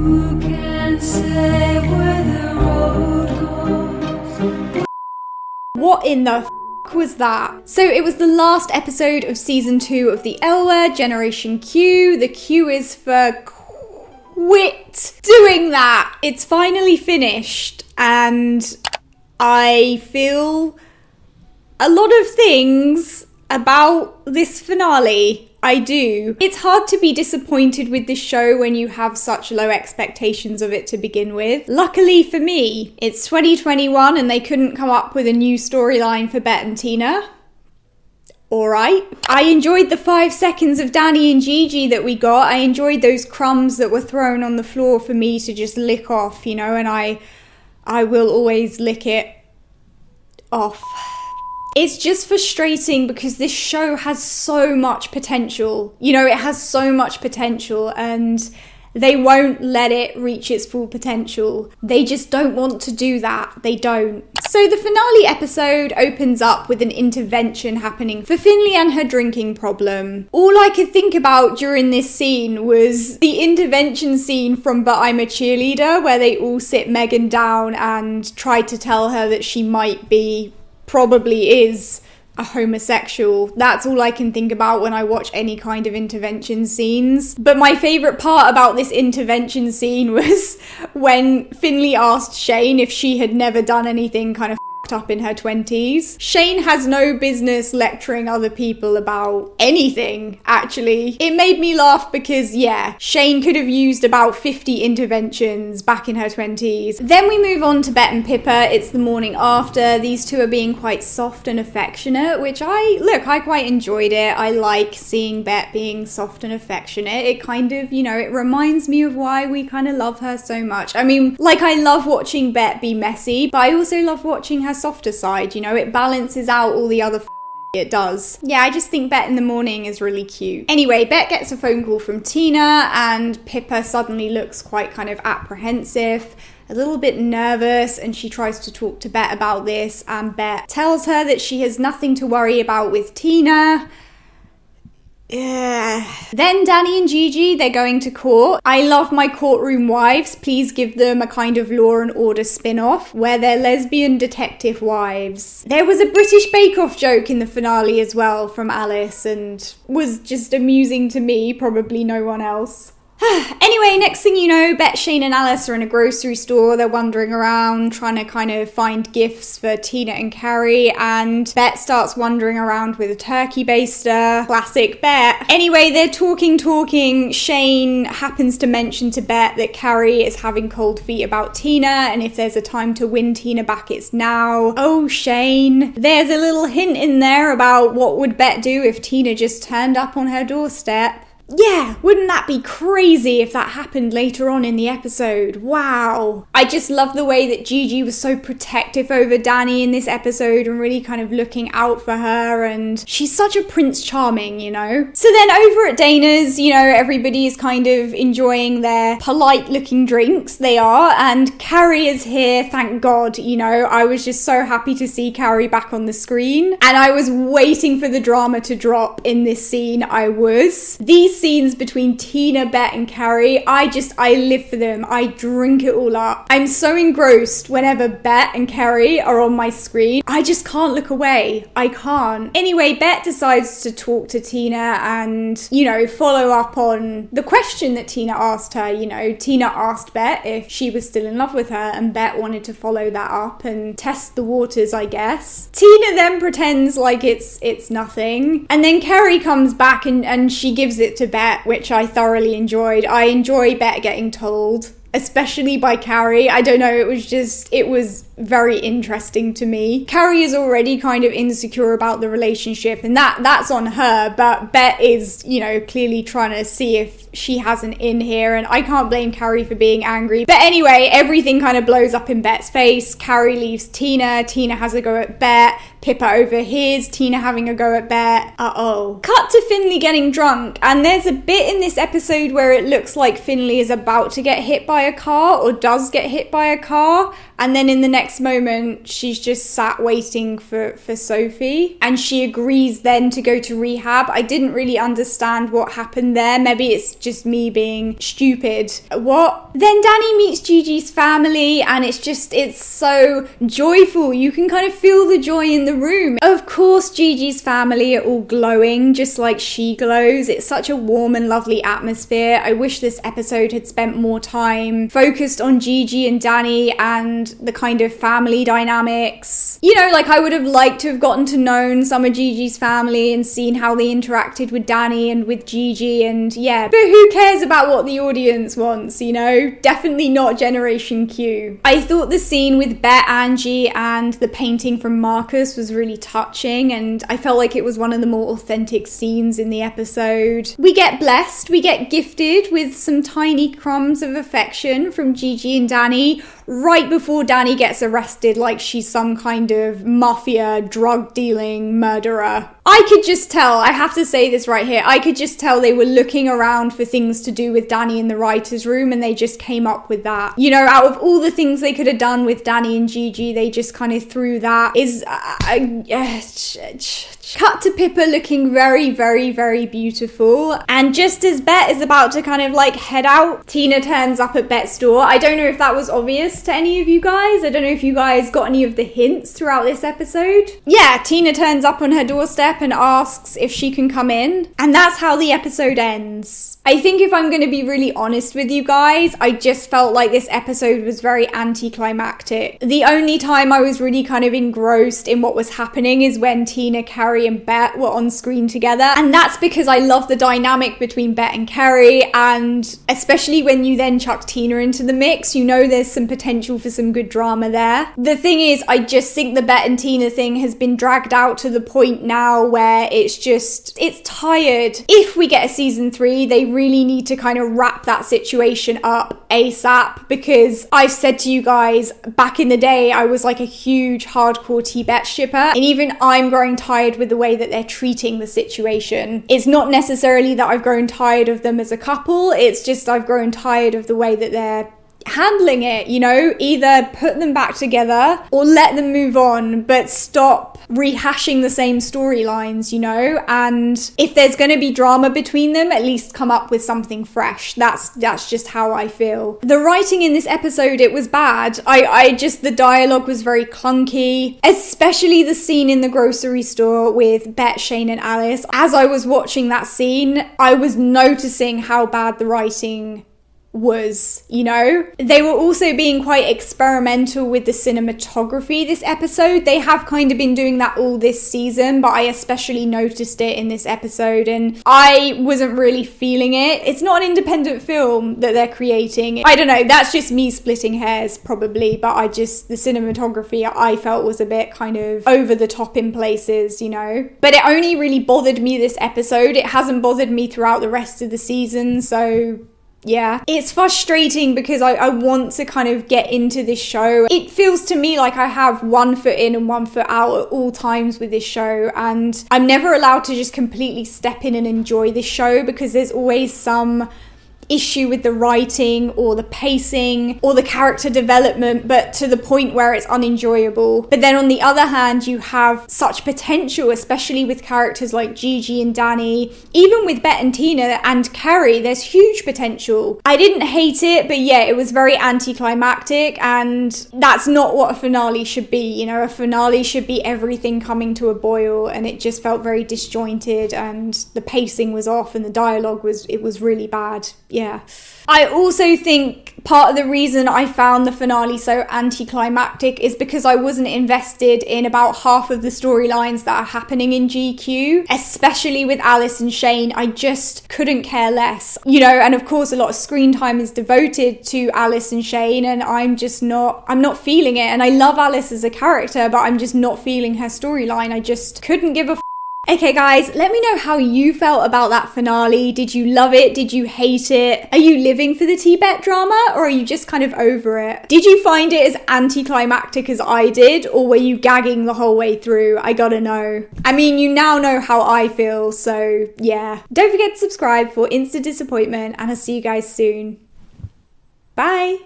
Who can say where the road goes? What in the was that? So it was the last episode of season 2 of the L Word, Generation Q. The Q is for quit doing that. It's finally finished and I feel a lot of things about this finale. I do. It's hard to be disappointed with this show when you have such low expectations of it to begin with. Luckily for me, it's 2021 and they couldn't come up with a new storyline for Bette and Tina. Alright. I enjoyed the 5 seconds of Danny and Gigi that we got. I enjoyed those crumbs that were thrown on the floor for me to just lick off, you know, and I will always lick it off. It's just frustrating because this show has so much potential. You know, it has so much potential and they won't let it reach its full potential. They just don't want to do that. They don't. So the finale episode opens up with an intervention happening for Finley and her drinking problem. All I could think about during this scene was the intervention scene from But I'm a Cheerleader, where they all sit Megan down and try to tell her that she might be, probably is, a homosexual. That's all I can think about when I watch any kind of intervention scenes. But my favourite part about this intervention scene was when Finley asked Shane if she had never done anything kind of up in her 20s. Shane has no business lecturing other people about anything, actually. It made me laugh because, yeah, Shane could have used about 50 interventions back in her 20s. Then we move on to Bette and Pippa. It's the morning after. These two are being quite soft and affectionate, which I quite enjoyed it. I like seeing Bette being soft and affectionate. It kind of, you know, it reminds me of why we kind of love her so much. I mean, like, I love watching Bette be messy, but I also love watching her softer side, you know, it balances out all the other it does. Yeah, I just think Bette in the morning is really cute. Anyway, Bette gets a phone call from Tina and Pippa suddenly looks quite kind of apprehensive, a little bit nervous, and she tries to talk to Bette about this, and Bette tells her that she has nothing to worry about with Tina. Yeah. Then Danny and Gigi, they're going to court. I love my courtroom wives. Please give them a kind of Law and Order spin-off where they're lesbian detective wives. There was a British Bake Off joke in the finale as well from Alice and was just amusing to me, probably no one else. Anyway, next thing you know, Bette, Shane and Alice are in a grocery store. They're wandering around trying to kind of find gifts for Tina and Carrie, and Bette starts wandering around with a turkey baster. Classic Bette. Anyway, they're talking. Shane happens to mention to Bette that Carrie is having cold feet about Tina, and if there's a time to win Tina back, it's now. Oh, Shane. There's a little hint in there about what would Bette do if Tina just turned up on her doorstep. Yeah, wouldn't that be crazy if that happened later on in the episode? Wow. I just love the way that Gigi was so protective over Danny in this episode and really kind of looking out for her, and she's such a Prince Charming, you know? So then over at Dana's, you know, everybody is kind of enjoying their polite looking drinks. They are, and Carrie is here, thank God, you know? I was just so happy to see Carrie back on the screen, and I was waiting for the drama to drop in this scene. I was. These scenes between Tina, Bette and Carrie, I live for them. I drink it all up. I'm so engrossed whenever Bette and Carrie are on my screen. I just can't look away. I can't. Anyway, Bette decides to talk to Tina and, you know, follow up on the question that Tina asked her. You know, Tina asked Bette if she was still in love with her, and Bette wanted to follow that up and test the waters, I guess. Tina then pretends like it's nothing, and then Carrie comes back and she gives it to Bette, which I thoroughly enjoyed. I enjoy Bette getting told, especially by Carrie. I don't know, it was very interesting to me. Carrie is already kind of insecure about the relationship, and that's on her, but Bette is, you know, clearly trying to see if she has an in here, and I can't blame Carrie for being angry. But anyway, everything kind of blows up in Bette's face. Carrie leaves Tina has a go at Bette, Pippa overhears Tina having a go at Bette. Uh-oh. Cut to Finley getting drunk, and there's a bit in this episode where it looks like Finley is about to get hit by a car, or does get hit by a car, And then in the next moment, she's just sat waiting for Sophie. And she agrees then to go to rehab. I didn't really understand what happened there. Maybe it's just me being stupid. What? Then Danny meets Gigi's family and it's so joyful. You can kind of feel the joy in the room. Of course, Gigi's family are all glowing just like she glows. It's such a warm and lovely atmosphere. I wish this episode had spent more time focused on Gigi and Danny and the kind of family dynamics. You know, like I would have liked to have gotten to know some of Gigi's family and seen how they interacted with Danny and with Gigi, and yeah, but who cares about what the audience wants, you know? Definitely not Generation Q. I thought the scene with Bet, Angie and the painting from Marcus was really touching, and I felt like it was one of the more authentic scenes in the episode. We get blessed, we get gifted with some tiny crumbs of affection from Gigi and Danny right before Danny gets arrested like she's some kind of mafia drug dealing murderer. I could just tell, I have to say this right here, I could just tell they were looking around for things to do with Danny in the writer's room and they just came up with that. You know, out of all the things they could have done with Danny and Gigi, they just kind of threw that. Cut to Pippa looking very, very, very beautiful. And just as Bet is about to kind of like head out, Tina turns up at Bet's door. I don't know if that was obvious to any of you guys. I don't know if you guys got any of the hints throughout this episode. Yeah, Tina turns up on her doorstep and asks if she can come in. And that's how the episode ends. I think if I'm going to be really honest with you guys, I just felt like this episode was very anticlimactic. The only time I was really kind of engrossed in what was happening is when Tina, Carrie and Bet were on screen together. And that's because I love the dynamic between Bet and Carrie, and especially when you then chuck Tina into the mix, you know there's some potential for some good drama there. The thing is, I just think the Bet and Tina thing has been dragged out to the point now where it's tired. If we get a season 3, they really need to kind of wrap that situation up ASAP, because I've said to you guys back in the day I was like a huge hardcore T-Bet shipper, and even I'm growing tired with the way that they're treating the situation. It's not necessarily that I've grown tired of them as a couple, it's just I've grown tired of the way that they're handling it, you know? Either put them back together or let them move on, but stop rehashing the same storylines, you know? And if there's going to be drama between them, at least come up with something fresh. That's just how I feel. The writing in this episode, it was bad. The dialogue was very clunky, especially the scene in the grocery store with Bet, Shane and Alice. As I was watching that scene, I was noticing how bad the writing was, you know? They were also being quite experimental with the cinematography this episode. They have kind of been doing that all this season, but I especially noticed it in this episode and I wasn't really feeling it. It's not an independent film that they're creating. I don't know, that's just me splitting hairs probably, but the cinematography I felt was a bit kind of over the top in places, you know? But it only really bothered me this episode. It hasn't bothered me throughout the rest of the season, so yeah, it's frustrating because I want to kind of get into this show. It feels to me like I have one foot in and one foot out at all times with this show, and I'm never allowed to just completely step in and enjoy this show because there's always some issue with the writing or the pacing or the character development, but to the point where it's unenjoyable. But then on the other hand, you have such potential, especially with characters like Gigi and Danny, even with Bet and Tina and Carrie, there's huge potential. I didn't hate it, but yeah, it was very anticlimactic, and that's not what a finale should be. You know, a finale should be everything coming to a boil, and it just felt very disjointed, and the pacing was off, and the dialogue was really bad. Yeah. I also think part of the reason I found the finale so anticlimactic is because I wasn't invested in about half of the storylines that are happening in GQ, especially with Alice and Shane. I just couldn't care less, you know, and of course a lot of screen time is devoted to Alice and Shane, and I'm not feeling it. And I love Alice as a character, but I'm just not feeling her storyline. I just couldn't give a Okay guys, let me know how you felt about that finale. Did you love it? Did you hate it? Are you living for the T-Bet drama, or are you just kind of over it? Did you find it as anticlimactic as I did, or were you gagging the whole way through? I gotta know. I mean, you now know how I feel, so yeah. Don't forget to subscribe for instant disappointment, and I'll see you guys soon. Bye!